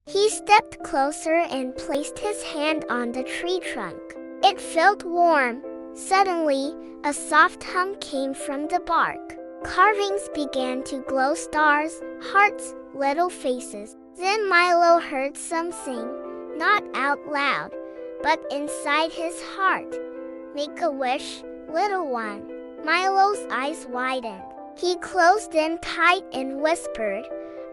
He stepped closer and placed his hand on the tree trunk. It felt warm. Suddenly, a soft hum came from the bark. Carvings began to glow: stars, hearts, little faces. Then Milo heard some sing, not out loud, but inside his heart. "Make a wish, little one." Milo's eyes widened. He closed them tight and whispered,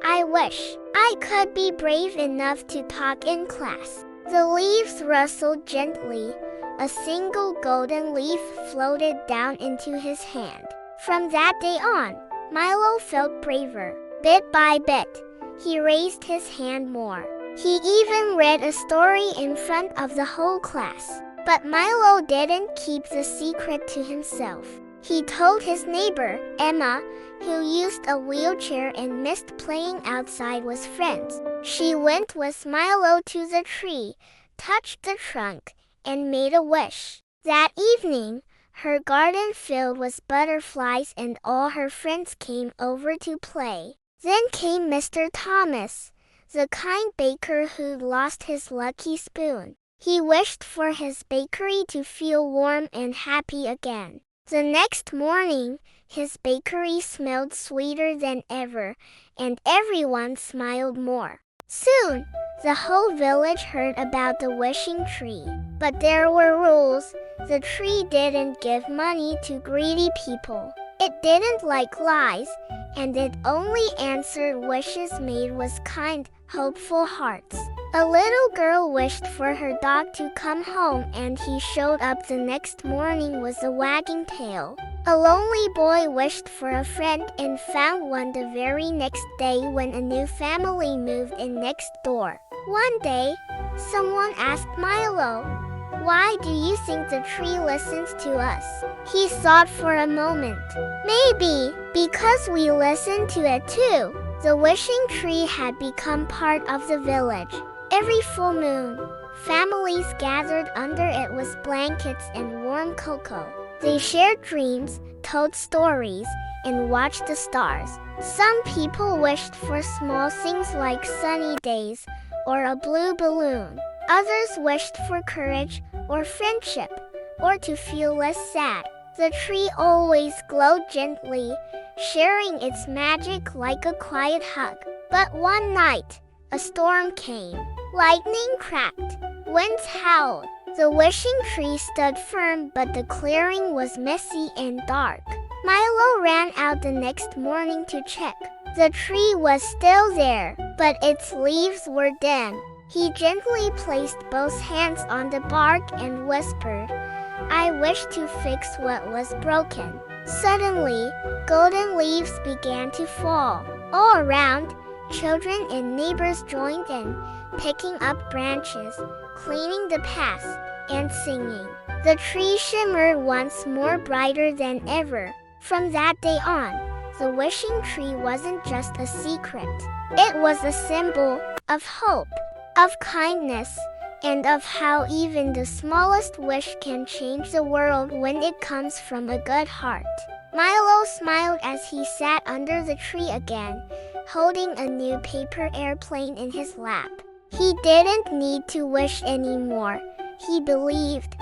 "I wish I could be brave enough to talk in class." The leaves rustled gently. A single golden leaf floated down into his hand. From that day on, Milo felt braver. Bit by bit, he raised his hand more. He even read a story in front of the whole class. But Milo didn't keep the secret to himself. He told his neighbor, Emma, who used a wheelchair and missed playing outside with friends. She went with Milo to the tree, touched the trunk, and made a wish. That evening, her garden filled with butterflies and all her friends came over to play. Then came Mr. Thomas, the kind baker who'd lost his lucky spoon. He wished for his bakery to feel warm and happy again. The next morning, his bakery smelled sweeter than ever, and everyone smiled more. Soon, the whole village heard about the wishing tree. But there were rules. The tree didn't give money to greedy people. It didn't like lies, and it only answered wishes made with kind, hopeful hearts. A little girl wished for her dog to come home, and he showed up the next morning with a wagging tail. A lonely boy wished for a friend and found one the very next day when a new family moved in next door. One day, someone asked Milo, "Why do you think the tree listens to us?" He thought for a moment. "Maybe because we listen to it too." The wishing tree had become part of the village. Every full moon, families gathered under it with blankets and warm cocoa. They shared dreams, told stories, and watched the stars. Some people wished for small things like sunny days or a blue balloon. Others wished for courage or friendship, or to feel less sad. The tree always glowed gently, sharing its magic like a quiet hug. But one night, a storm came. Lightning cracked, winds howled. The wishing tree stood firm, but the clearing was messy and dark. Milo ran out the next morning to check. The tree was still there, but its leaves were dim. He gently placed both hands on the bark and whispered, "I wish to fix what was broken." Suddenly, golden leaves began to fall. All around, children and neighbors joined in, picking up branches, cleaning the paths, and singing. The tree shimmered once more, brighter than ever. From that day on, the wishing tree wasn't just a secret. It was a symbol of hope, of kindness, and of how even the smallest wish can change the world when it comes from a good heart. Milo smiled as he sat under the tree again, holding a new paper airplane in his lap. He didn't need to wish anymore. He believed